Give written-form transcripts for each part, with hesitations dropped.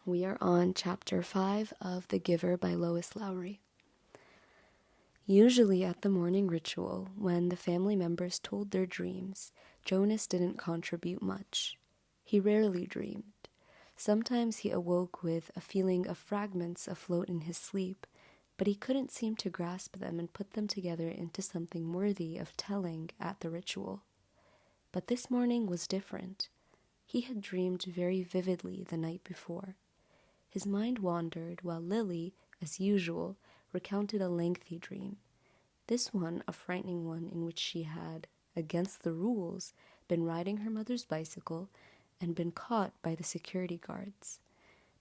We are on Chapter 5 of The Giver by Lois Lowry. Usually at the morning ritual, when the family members told their dreams, Jonas didn't contribute much. He rarely dreamed. Sometimes he awoke with a feeling of fragments afloat in his sleep, but he couldn't seem to grasp them and put them together into something worthy of telling at the ritual. But this morning was different. He had dreamed very vividly the night before. His mind wandered while Lily, as usual, recounted a lengthy dream. This one, a frightening one in which she had, against the rules, been riding her mother's bicycle and been caught by the security guards.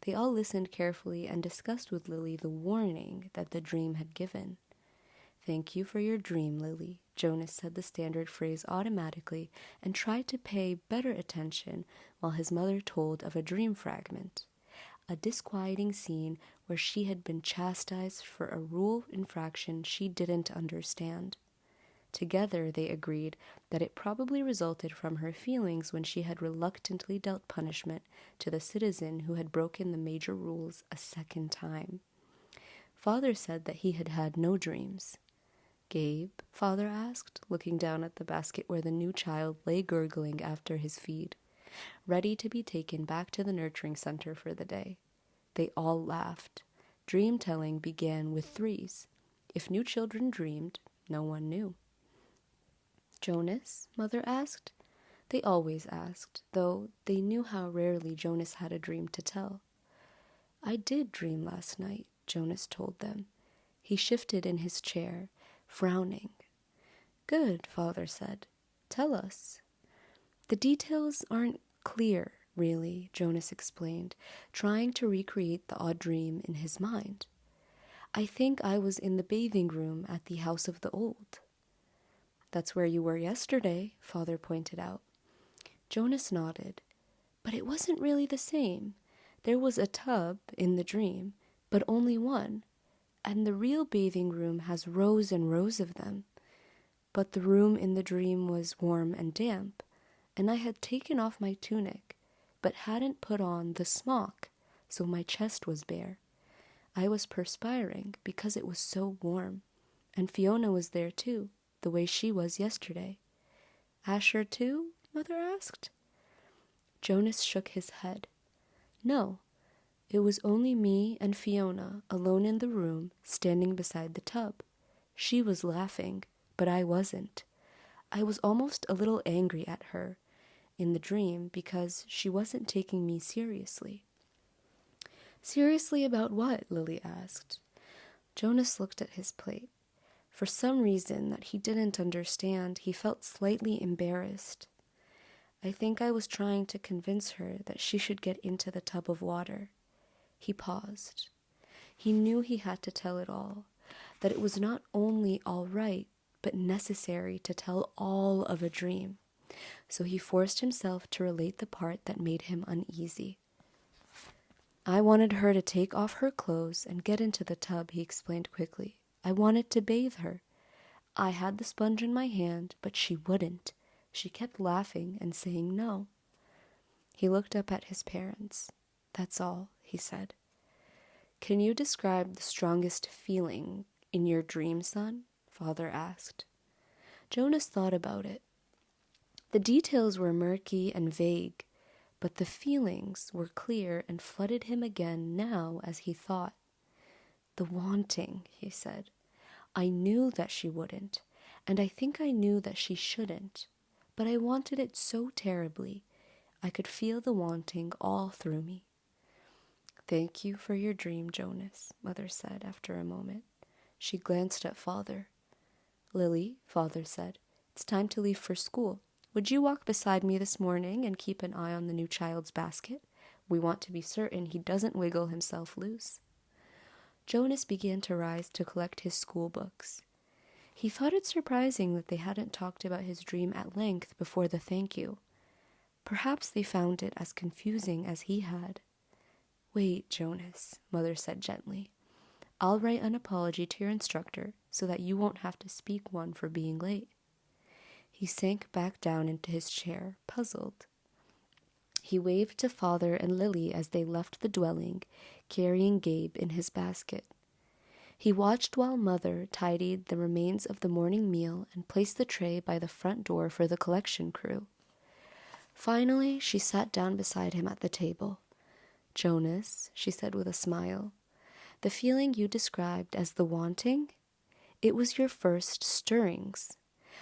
They all listened carefully and discussed with Lily the warning that the dream had given. "Thank you for your dream, Lily," Jonas said the standard phrase automatically and tried to pay better attention while his mother told of a dream fragment. A disquieting scene where she had been chastised for a rule infraction she didn't understand. Together they agreed that it probably resulted from her feelings when she had reluctantly dealt punishment to the citizen who had broken the major rules a second time. Father said that he had had no dreams. "Gabe?" Father asked, looking down at the basket where the new child lay gurgling after his feed, ready to be taken back to the nurturing center for the day. They all laughed. Dream-telling began with threes. If new children dreamed, no one knew. "Jonas?" Mother asked. They always asked, though they knew how rarely Jonas had a dream to tell. "I did dream last night," Jonas told them. He shifted in his chair, frowning. "Good," Father said. "Tell us." "The details aren't clear, really," Jonas explained, trying to recreate the odd dream in his mind. "I think I was in the bathing room at the House of the Old." "That's where you were yesterday," Father pointed out. Jonas nodded. "But it wasn't really the same. There was a tub in the dream, but only one, and the real bathing room has rows and rows of them. But the room in the dream was warm and damp, and I had taken off my tunic, but hadn't put on the smock, so my chest was bare. I was perspiring because it was so warm, and Fiona was there too, the way she was yesterday." "Asher too?" Mother asked. Jonas shook his head. "No, it was only me and Fiona alone in the room, standing beside the tub. She was laughing, but I wasn't. I was almost a little angry at her in the dream because she wasn't taking me seriously." "Seriously about what?" Lily asked. Jonas looked at his plate. For some reason that he didn't understand, he felt slightly embarrassed. "I think I was trying to convince her that she should get into the tub of water." He paused. He knew he had to tell it all, that it was not only all right, but necessary to tell all of a dream. So he forced himself to relate the part that made him uneasy. "I wanted her to take off her clothes and get into the tub," he explained quickly. "I wanted to bathe her. I had the sponge in my hand, but she wouldn't. She kept laughing and saying no." He looked up at his parents. "That's all," he said. "Can you describe the strongest feeling in your dream, son?" Father asked. Jonas thought about it. The details were murky and vague, but the feelings were clear and flooded him again now as he thought. "The wanting," he said. "I knew that she wouldn't, and I think I knew that she shouldn't, but I wanted it so terribly. I could feel the wanting all through me." "Thank you for your dream, Jonas," Mother said after a moment. She glanced at Father. "Lily," Father said, "it's time to leave for school. Would you walk beside me this morning and keep an eye on the new child's basket? We want to be certain he doesn't wiggle himself loose." Jonas began to rise to collect his school books. He thought it surprising that they hadn't talked about his dream at length before the thank you. Perhaps they found it as confusing as he had. "Wait, Jonas," Mother said gently. "I'll write an apology to your instructor so that you won't have to speak one for being late." He sank back down into his chair, puzzled. He waved to Father and Lily as they left the dwelling, carrying Gabe in his basket. He watched while Mother tidied the remains of the morning meal and placed the tray by the front door for the collection crew. Finally, she sat down beside him at the table. "Jonas," she said with a smile, "the feeling you described as the wanting, it was your first stirrings.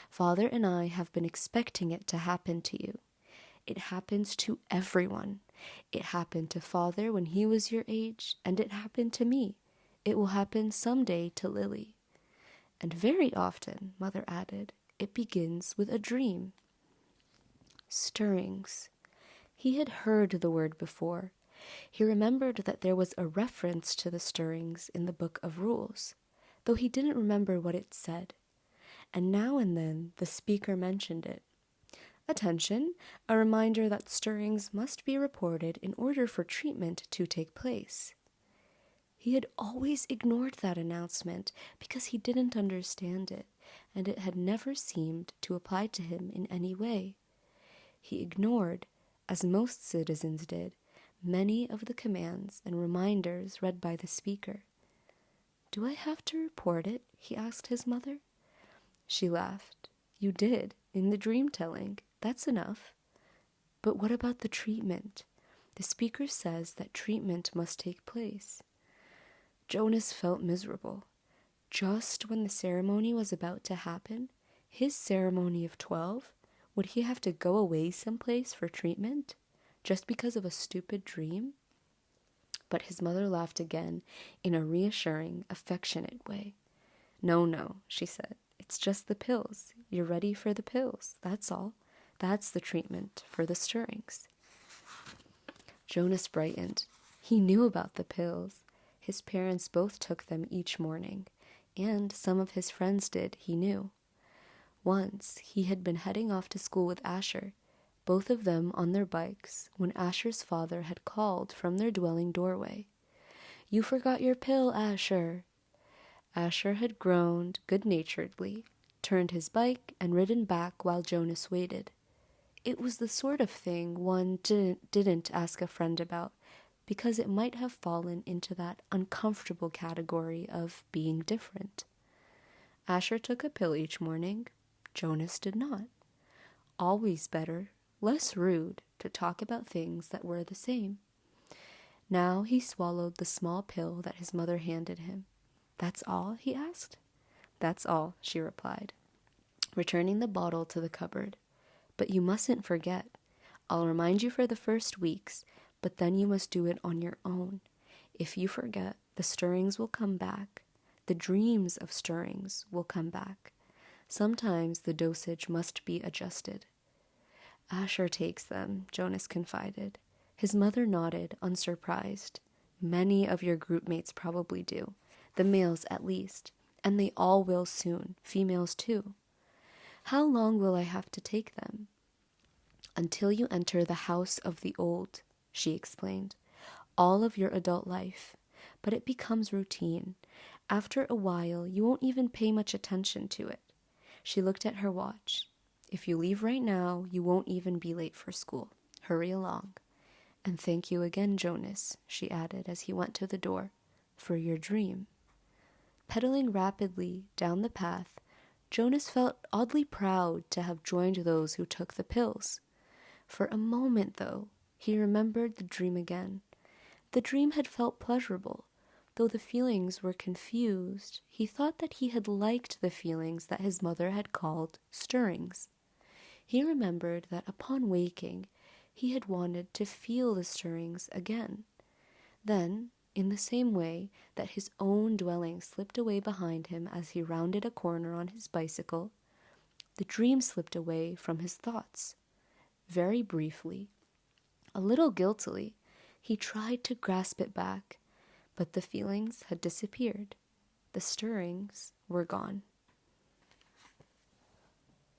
Father and I have been expecting it to happen to you. It happens to everyone. It happened to Father when he was your age, and it happened to me. It will happen someday to Lily. And very often," Mother added, "it begins with a dream." Stirrings. He had heard the word before. He remembered that there was a reference to the stirrings in the Book of Rules, though he didn't remember what it said. And now and then the speaker mentioned it. Attention, a reminder that stirrings must be reported in order for treatment to take place. He had always ignored that announcement because he didn't understand it, and it had never seemed to apply to him in any way. He ignored, as most citizens did, many of the commands and reminders read by the speaker. "Do I have to report it?" he asked his mother. She laughed. "You did, in the dream telling. That's enough." "But what about the treatment? The speaker says that treatment must take place." Jonas felt miserable. Just when the ceremony was about to happen, his ceremony of 12, would he have to go away someplace for treatment? Just because of a stupid dream? But his mother laughed again in a reassuring, affectionate way. No, she said. "It's just the pills. You're ready for the pills. That's all. That's the treatment for the stirrings." Jonas brightened. He knew about the pills. His parents both took them each morning, and some of his friends did, he knew. Once, he had been heading off to school with Asher, both of them on their bikes, when Asher's father had called from their dwelling doorway. "You forgot your pill, Asher." Asher had groaned good-naturedly, turned his bike, and ridden back while Jonas waited. It was the sort of thing one didn't ask a friend about, because it might have fallen into that uncomfortable category of being different. Asher took a pill each morning. Jonas did not. Always better, less rude, to talk about things that were the same. Now he swallowed the small pill that his mother handed him. "That's all?" he asked. "That's all," she replied, returning the bottle to the cupboard. "But you mustn't forget. I'll remind you for the first weeks, but then you must do it on your own. If you forget, the stirrings will come back. The dreams of stirrings will come back. Sometimes the dosage must be adjusted." "Asher takes them," Jonas confided. His mother nodded, unsurprised. "Many of your group mates probably do. The males at least. And they all will soon. Females too." "How long will I have to take them?" "Until you enter the house of the old," she explained. "All of your adult life. But it becomes routine. After a while, you won't even pay much attention to it." She looked at her watch. "If you leave right now, you won't even be late for school. Hurry along. And thank you again, Jonas," she added as he went to the door, "for your dream." Pedaling rapidly down the path, Jonas felt oddly proud to have joined those who took the pills. For a moment, though, he remembered the dream again. The dream had felt pleasurable. Though the feelings were confused, he thought that he had liked the feelings that his mother had called stirrings. He remembered that upon waking, he had wanted to feel the stirrings again. Then, in the same way that his own dwelling slipped away behind him as he rounded a corner on his bicycle, the dream slipped away from his thoughts. Very briefly, a little guiltily, he tried to grasp it back, but the feelings had disappeared. The stirrings were gone.